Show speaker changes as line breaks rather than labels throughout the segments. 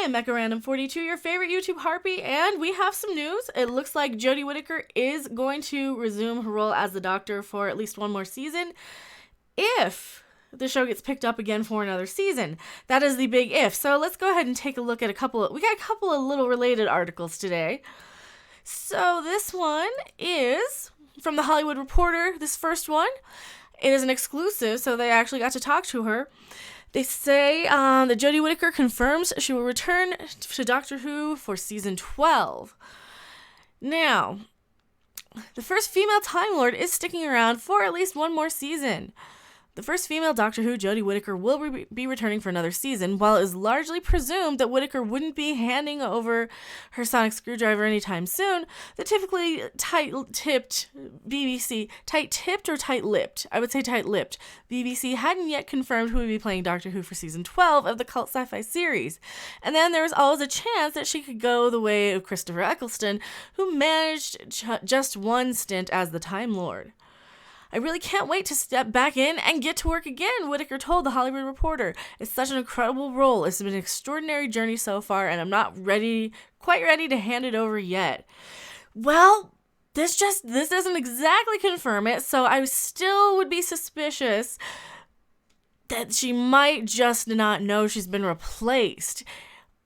am MechaRandom42, your favorite YouTube harpy, and we have some news. It looks like Jodie Whittaker is going to resume her role as the Doctor for at least one more season, if the show gets picked up again for another season. That is the big if. So let's go ahead and take a look at we got a couple of little related articles today. So this one is from The Hollywood Reporter, this first one. It is an exclusive, so they actually got to talk to her. They say that Jodie Whittaker confirms she will return to Doctor Who for season 12. Now, the first female Time Lord is sticking around for at least one more season. The first female Doctor Who, Jodie Whittaker, will be returning for another season, while it is largely presumed that Whittaker wouldn't be handing over her sonic screwdriver anytime soon. The typically tight-tipped BBC, tight-tipped or tight-lipped? I would say tight-lipped. BBC hadn't yet confirmed who would be playing Doctor Who for season 12 of the cult sci-fi series. And then there was always a chance that she could go the way of Christopher Eccleston, who managed just one stint as the Time Lord. I really can't wait to step back in and get to work again, Whittaker told The Hollywood Reporter. It's such an incredible role. It's been an extraordinary journey so far, and I'm not quite ready to hand it over yet. Well, this doesn't exactly confirm it, so I still would be suspicious that she might just not know she's been replaced,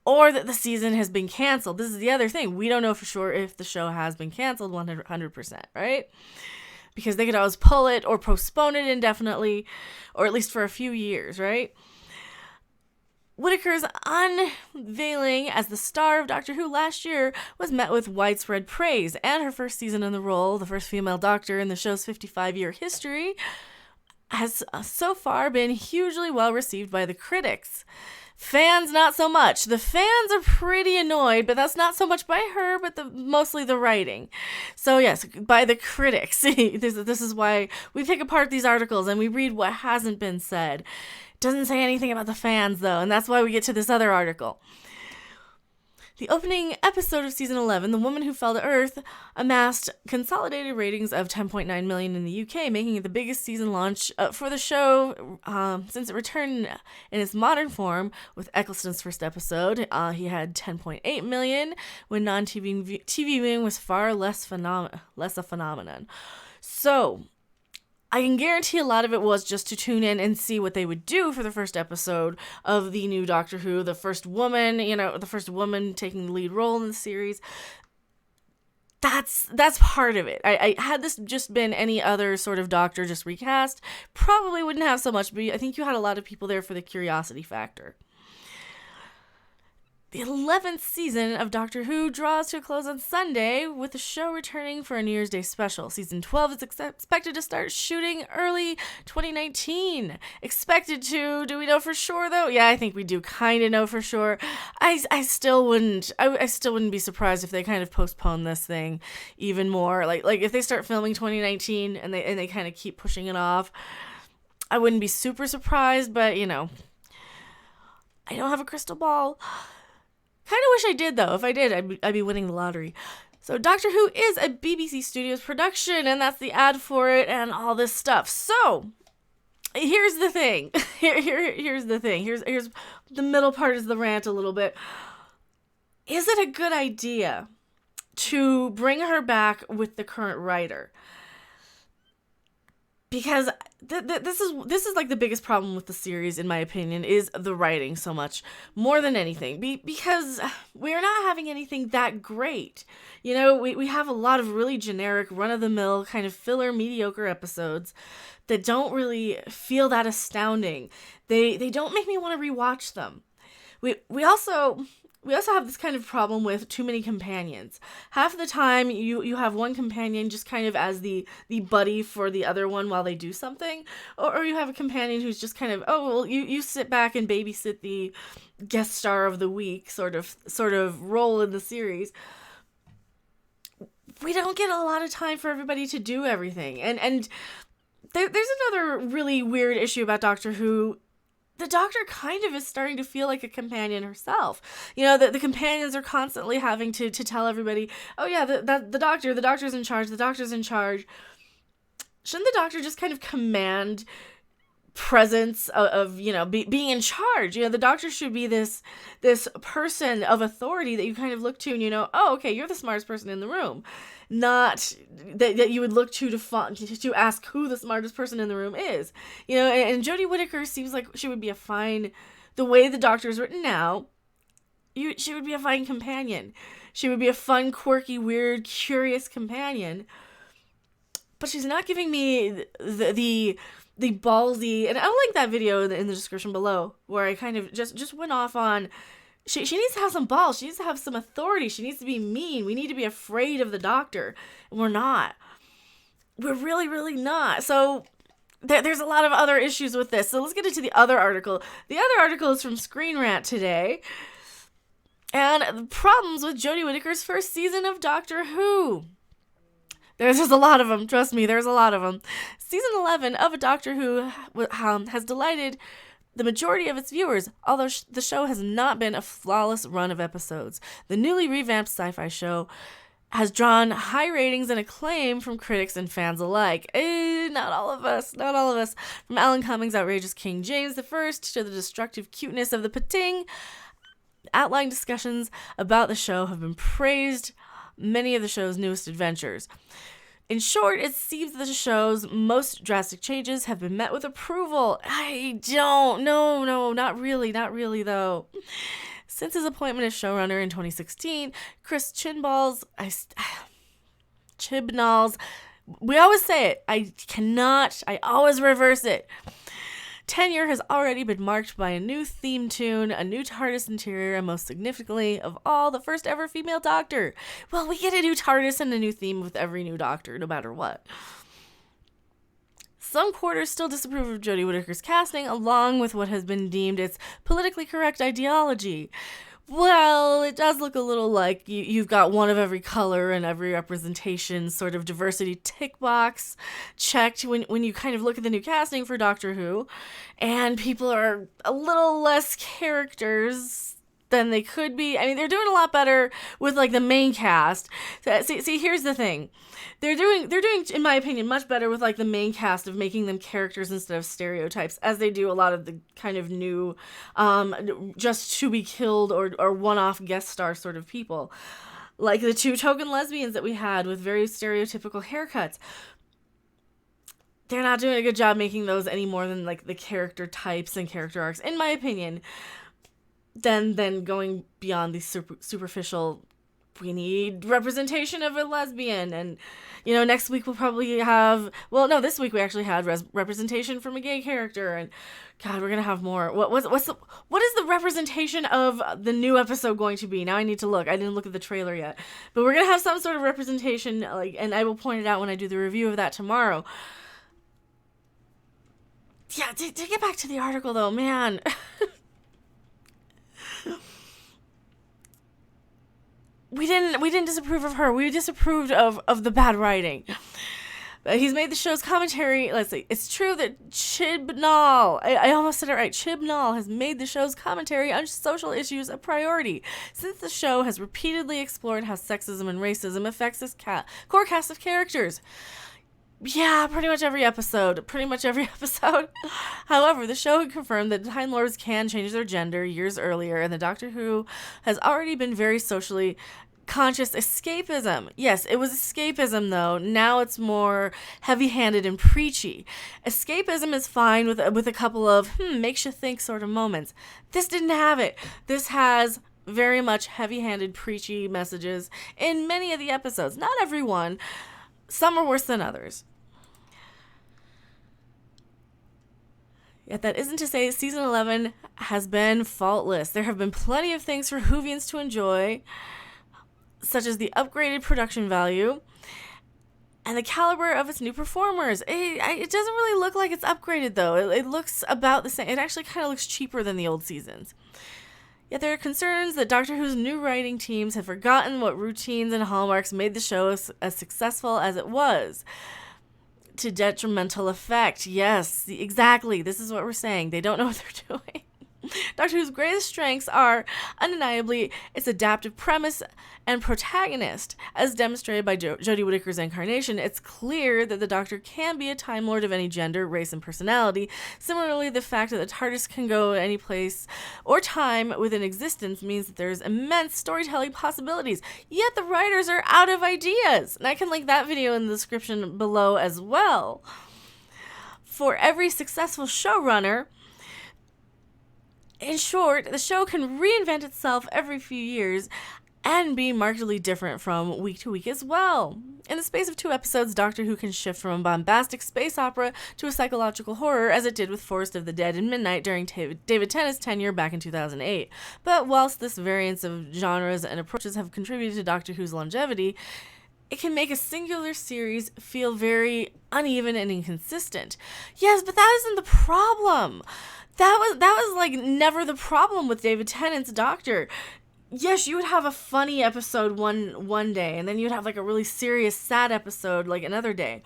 or that the season has been canceled. This is the other thing. We don't know for sure if the show has been canceled 100%, right? Because they could always pull it or postpone it indefinitely, or at least for a few years, right? Whittaker's unveiling as the star of Doctor Who last year was met with widespread praise, and her first season in the role, the first female Doctor in the show's 55-year history, has so far been hugely well received by the critics. Fans, not so much. The fans are pretty annoyed, but that's not so much by her, but mostly the writing. So yes, by the critics. This is why we pick apart these articles and we read what hasn't been said. Doesn't say anything about the fans, though, and that's why we get to this other article. The opening episode of season 11, The Woman Who Fell to Earth, amassed consolidated ratings of 10.9 million in the UK, making it the biggest season launch for the show since it returned in its modern form with Eccleston's first episode. He had 10.8 million, when non-TV viewing was far less a phenomenon. So I can guarantee a lot of it was just to tune in and see what they would do for the first episode of the new Doctor Who, the first woman taking the lead role in the series. That's part of it. I had this just been any other sort of Doctor just recast, probably wouldn't have so much, but I think you had a lot of people there for the curiosity factor. The 11th season of Doctor Who draws to a close on Sunday, with the show returning for a New Year's Day special. Season 12 is expected to start shooting early 2019. Expected to. Do we know for sure, though? Yeah, I think we do kind of know for sure. I still wouldn't be surprised if they kind of postpone this thing even more. Like if they start filming 2019 and they kind of keep pushing it off, I wouldn't be super surprised, but I don't have a crystal ball. Kind of wish I did, though. If I did, I'd be winning the lottery. So Doctor Who is a BBC Studios production, and that's the ad for it and all this stuff. So here's the thing. Here's the thing. Here's the middle part is the rant a little bit. Is it a good idea to bring her back with the current writer? Because this is like the biggest problem with the series, in my opinion, is the writing so much, more than anything. Because we're not having anything that great. We have a lot of really generic, run-of-the-mill, kind of filler, mediocre episodes that don't really feel that astounding. They don't make me want to rewatch them. We also have this kind of problem with too many companions. Half the time, you have one companion just kind of as the buddy for the other one while they do something. Or you have a companion who's just kind of, you sit back and babysit the guest star of the week sort of role in the series. We don't get a lot of time for everybody to do everything. And there's another really weird issue about Doctor Who. The Doctor kind of is starting to feel like a companion herself. The companions are constantly having to tell everybody, oh yeah, the doctor's in charge, the doctor's in charge. Shouldn't the Doctor just kind of command presence of being in charge. The doctor should be this person of authority that you kind of look to, and oh, okay, you're the smartest person in the room, not that you would look to ask who the smartest person in the room is. And Jodie Whittaker seems like she would be the way the doctor is written now, she would be a fine companion. She would be a fun, quirky, weird, curious companion. But she's not giving me the ballsy, and I'll link that video in the description below, where I kind of just went off on, she needs to have some balls, she needs to have some authority, she needs to be mean, we need to be afraid of the doctor, and we're not. We're really, really not. So there's a lot of other issues with this. So let's get into the other article. The other article is from Screen Rant today, and problems with Jodie Whittaker's first season of Doctor Who. There's a lot of them. Trust me, there's a lot of them. Season 11 of Doctor Who has delighted the majority of its viewers, although the show has not been a flawless run of episodes. The newly revamped sci-fi show has drawn high ratings and acclaim from critics and fans alike. Not all of us. From Alan Cummings' outrageous King James I to the destructive cuteness of the Pating, outlying discussions about the show have been praised many of the show's newest adventures. In short, it seems that the show's most drastic changes have been met with approval. No, not really though. Since his appointment as showrunner in 2016, Chris Chibnall's, we always say it, I always reverse it. Tenure has already been marked by a new theme tune, a new TARDIS interior, and most significantly of all, the first ever female Doctor. Well, we get a new TARDIS and a new theme with every new Doctor, no matter what. Some quarters still disapprove of Jodie Whittaker's casting, along with what has been deemed its politically correct ideology. Well, it does look a little like you've got one of every color and every representation sort of diversity tick box checked when you kind of look at the new casting for Doctor Who, and people are a little less characters than they could be. I mean, they're doing a lot better with like the main cast. See, here's the thing. They're doing, in my opinion, much better with like the main cast of making them characters instead of stereotypes, as they do a lot of the kind of new, just to be killed or one-off guest star sort of people. Like the 2 token lesbians that we had with very stereotypical haircuts. They're not doing a good job making those any more than like the character types and character arcs, in my opinion. Then going beyond the superficial, we need representation of a lesbian, and next week we'll probably have, this week we actually had representation from a gay character, and God, we're gonna have more. What is the representation of the new episode going to be? Now I need to look. I didn't look at the trailer yet, but we're gonna have some sort of representation, and I will point it out when I do the review of that tomorrow. Yeah, to get back to the article though, man. We didn't disapprove of her. We disapproved of the bad writing. He's made the show's commentary. Let's see. It's true that Chibnall, I almost said it right, Chibnall has made the show's commentary on social issues a priority, since the show has repeatedly explored how sexism and racism affects its core cast of characters. Yeah, pretty much every episode. However, the show had confirmed that Time Lords can change their gender years earlier, and the Doctor Who has already been very socially conscious escapism. Yes, it was escapism, though. Now it's more heavy-handed and preachy. Escapism is fine with a couple of, makes you think sort of moments. This didn't have it. This has very much heavy-handed, preachy messages in many of the episodes. Not every one. Some are worse than others. Yet that isn't to say season 11 has been faultless. There have been plenty of things for Whovians to enjoy, such as the upgraded production value and the caliber of its new performers. It doesn't really look like it's upgraded, though. It looks about the same. It actually kind of looks cheaper than the old seasons. Yet there are concerns that Doctor Who's new writing teams have forgotten what routines and hallmarks made the show as successful as it was. To detrimental effect. Yes, exactly. This is what we're saying. They don't know what they're doing. Doctor Who's greatest strengths are undeniably its adaptive premise and protagonist. As demonstrated by Jodie Whittaker's incarnation, it's clear that the Doctor can be a Time Lord of any gender, race, and personality. Similarly, the fact that the TARDIS can go any place or time within existence means that there's immense storytelling possibilities, yet the writers are out of ideas. And I can link that video in the description below as well. For every successful showrunner, in short, the show can reinvent itself every few years and be markedly different from week to week as well. In the space of 2 episodes, Doctor Who can shift from a bombastic space opera to a psychological horror, as it did with Forest of the Dead and Midnight during David Tennant's tenure back in 2008. But whilst this variance of genres and approaches have contributed to Doctor Who's longevity, it can make a singular series feel very uneven and inconsistent. Yes, but that isn't the problem. That was like never the problem with David Tennant's Doctor. Yes, you would have a funny episode one day, and then you'd have like a really serious, sad episode like another day.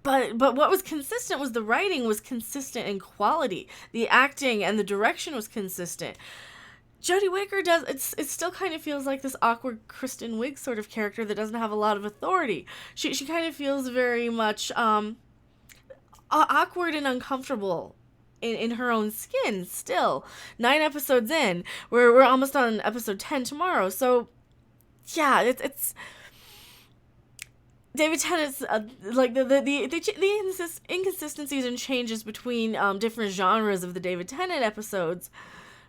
But what was consistent was the writing was consistent in quality. The acting and the direction was consistent. Jodie Whittaker it still kind of feels like this awkward Kristen Wiig sort of character that doesn't have a lot of authority. She kind of feels very much awkward and uncomfortable in her own skin still. 9 episodes in. We're almost on episode 10 tomorrow. So yeah, it's David Tennant's like the inconsistencies and changes between different genres of the David Tennant episodes.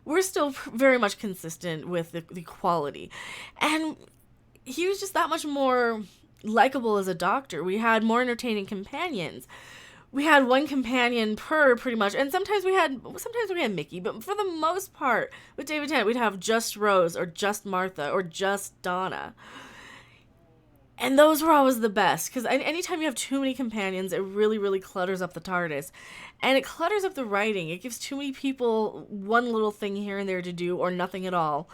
We're still very much consistent with the quality. And he was just that much more likable as a Doctor. We had more entertaining companions. We had one companion per pretty much, and sometimes we had Mickey, but for the most part with David Tennant we'd have just Rose or just Martha or just Donna. And those were always the best, because anytime you have too many companions, it really, really clutters up the TARDIS. And it clutters up the writing. It gives too many people one little thing here and there to do, or nothing at all.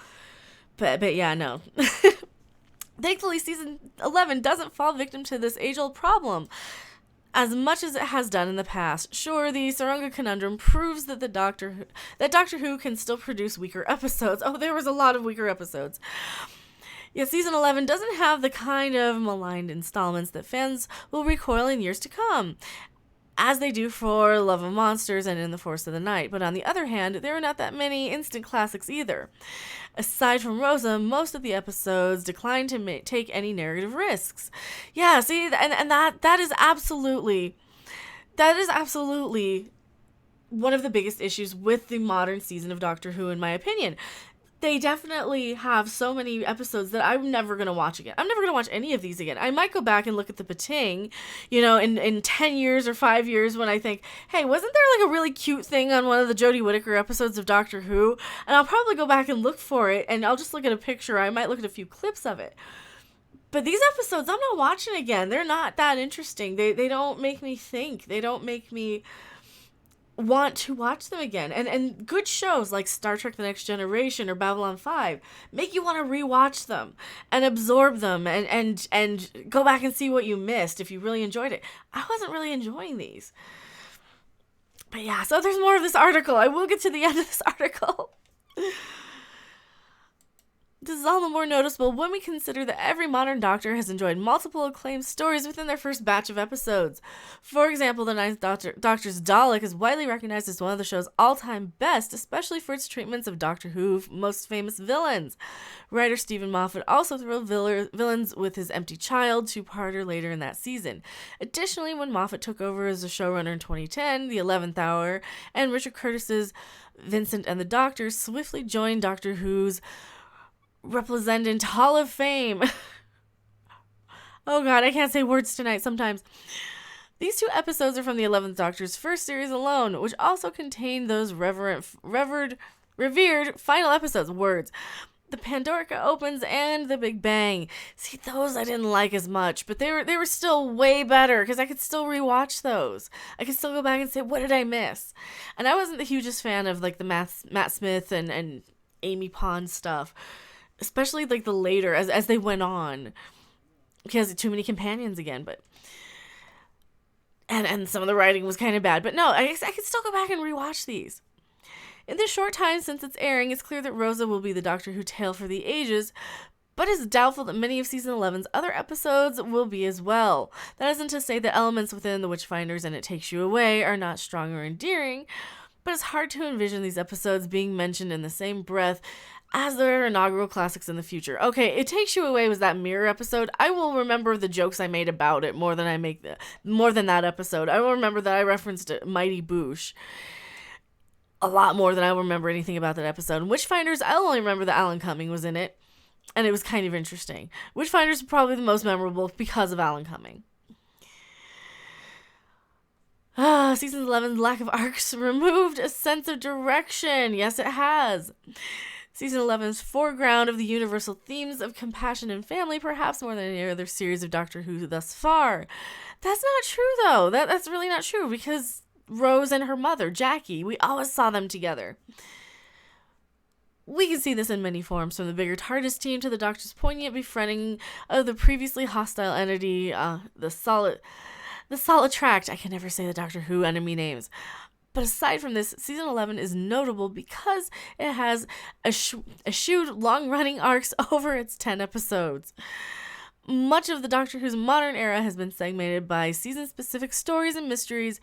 But yeah, no. Thankfully, season 11 doesn't fall victim to this age-old problem as much as it has done in the past. Sure, the Sarunga conundrum proves that Doctor Who can still produce weaker episodes. Oh, there was a lot of weaker episodes. Yet season 11 doesn't have the kind of maligned installments that fans will recoil in years to come, as they do for Love of Monsters and In the Forest of the Night. But on the other hand, there are not that many instant classics either. Aside from Rosa, most of the episodes decline to take any narrative risks. Yeah, see, and that is absolutely one of the biggest issues with the modern season of Doctor Who, in my opinion. They definitely have so many episodes that I'm never going to watch again. I'm never going to watch any of these again. I might go back and look at the Pating, in 10 years or 5 years when I think, hey, wasn't there like a really cute thing on one of the Jodie Whittaker episodes of Doctor Who? And I'll probably go back and look for it, and I'll just look at a picture. I might look at a few clips of it. But these episodes, I'm not watching again. They're not that interesting. They don't make me think. They don't make me want to watch them again. And good shows like Star Trek The Next Generation or Babylon 5 make you want to rewatch them and absorb them and go back and see what you missed if you really enjoyed it. I wasn't really enjoying these. But yeah, so there's more of this article. I will get to the end of this article. This is all the more noticeable when we consider that every modern Doctor has enjoyed multiple acclaimed stories within their first batch of episodes. For example, the Ninth Doctor's Dalek is widely recognized as one of the show's all-time best, especially for its treatments of Doctor Who's most famous villains. Writer Stephen Moffat also thrilled villains with his Empty Child two-parter later in that season. Additionally, when Moffat took over as a showrunner in 2010, The 11th Hour, and Richard Curtis's Vincent and the Doctor swiftly joined Doctor Who's Represendant Hall of Fame. Oh god, I can't say words tonight sometimes. These 2 episodes are from the 11th Doctor's first series alone, which also contained those revered final episodes. Words. The Pandorica Opens and The Big Bang. See, those I didn't like as much, but they were still way better because I could still rewatch those. I could still go back and say, what did I miss? And I wasn't the hugest fan of like the Matt Smith and Amy Pond stuff. Especially like the later as they went on, because too many companions again. But and some of the writing was kind of bad. But no, I could still go back and rewatch these. In the short time since its airing, it's clear that Rosa will be the Doctor Who tale for the ages, but it's doubtful that many of Season 11's other episodes will be as well. That isn't to say that elements within The Witchfinders and It Takes You Away are not strong or endearing, but it's hard to envision these episodes being mentioned in the same breath as their inaugural classics in the future. Okay, It Takes You Away was that mirror episode. I will remember the jokes I made about it more than that episode. I will remember that I referenced Mighty Boosh a lot more than I will remember anything about that episode. And Witchfinders, I'll only remember that Alan Cumming was in it. And it was kind of interesting. Witchfinders is probably the most memorable because of Alan Cumming. Season 11's lack of arcs removed a sense of direction. Yes, it has. Season 11's foreground of the universal themes of compassion and family, perhaps more than any other series of Doctor Who thus far. That's not true, though. That's really not true, because Rose and her mother, Jackie, we always saw them together. We can see this in many forms, from the bigger TARDIS team to the Doctor's poignant befriending of the previously hostile entity, the solid tract. I can never say the Doctor Who enemy names. But aside from this, Season 11 is notable because it has eschewed long-running arcs over its 10 episodes. Much of the Doctor Who's modern era has been segmented by season-specific stories and mysteries.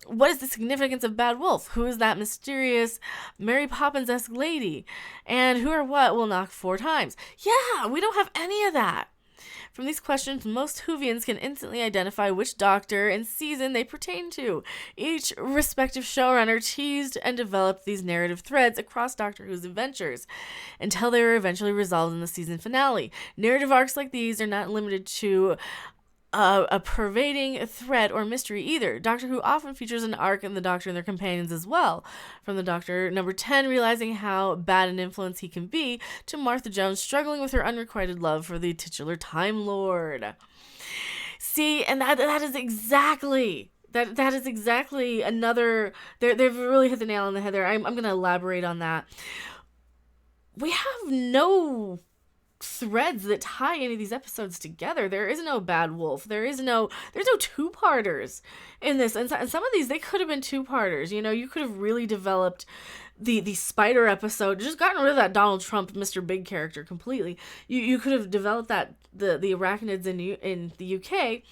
What is the significance of Bad Wolf? Who is that mysterious Mary Poppins-esque lady? And who or what will knock 4 times? Yeah, we don't have any of that. From these questions, most Whovians can instantly identify which Doctor and season they pertain to. Each respective showrunner teased and developed these narrative threads across Doctor Who's adventures until they were eventually resolved in the season finale. Narrative arcs like these are not limited to a pervading thread or mystery either. Doctor Who often features an arc in the Doctor and their companions as well. From the Doctor number 10 realizing how bad an influence he can be, to Martha Jones struggling with her unrequited love for the titular Time Lord. See, and that is exactly... That is exactly another... They've really hit the nail on the head there. I'm going to elaborate on that. We have no threads that tie any of these episodes together. There is no Bad Wolf. There's no two-parters in this. And some of these, they could have been two-parters. You know, you could have really developed the spider episode, just gotten rid of that Donald Trump Mr. Big character completely. You could have developed that the arachnids in the UK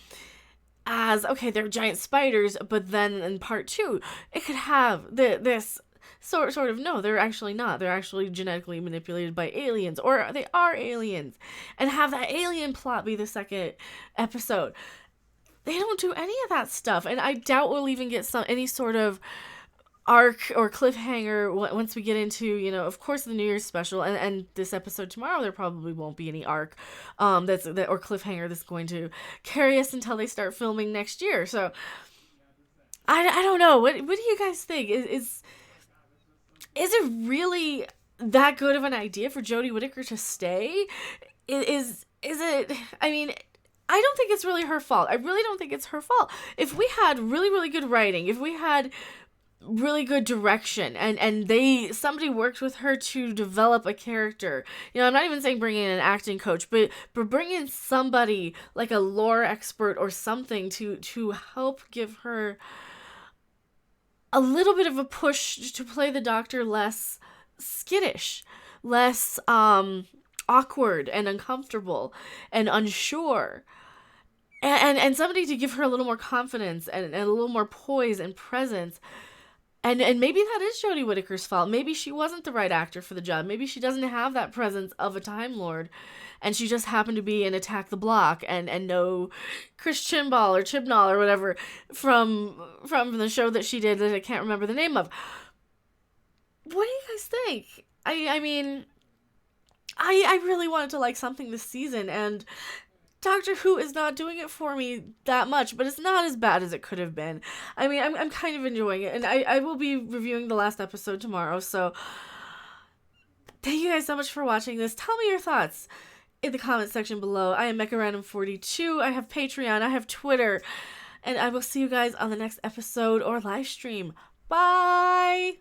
as, okay, they're giant spiders, but then in part 2, it could have this sort of, no, they're actually not. They're actually genetically manipulated by aliens, or they are aliens, and have that alien plot be the second episode. They don't do any of that stuff, and I doubt we'll even get any sort of arc or cliffhanger once we get into, you know, of course, the New Year's special and this episode tomorrow. There probably won't be any arc or cliffhanger that's going to carry us until they start filming next year. So I don't know. What do you guys think? Is it really that good of an idea for Jodie Whittaker to stay? Is it, I mean, I don't think it's really her fault. I really don't think it's her fault. If we had really, really good writing, if we had really good direction, and somebody worked with her to develop a character, you know, I'm not even saying bring in an acting coach, but bring in somebody like a lore expert or something to help give her a little bit of a push to play the Doctor less skittish, less awkward and uncomfortable and unsure, and somebody to give her a little more confidence and a little more poise and presence. And maybe that is Jodie Whittaker's fault. Maybe she wasn't the right actor for the job. Maybe she doesn't have that presence of a Time Lord, and she just happened to be in Attack the Block and know Chris Chibnall or whatever from the show that she did that I can't remember the name of. What do you guys think? I mean, I really wanted to like something this season, and Doctor Who is not doing it for me that much, but it's not as bad as it could have been. I mean, I'm kind of enjoying it, and I will be reviewing the last episode tomorrow, so thank you guys so much for watching this. Tell me your thoughts in the comment section below. I am MechaRandom42. I have Patreon, I have Twitter, and I will see you guys on the next episode or live stream. Bye!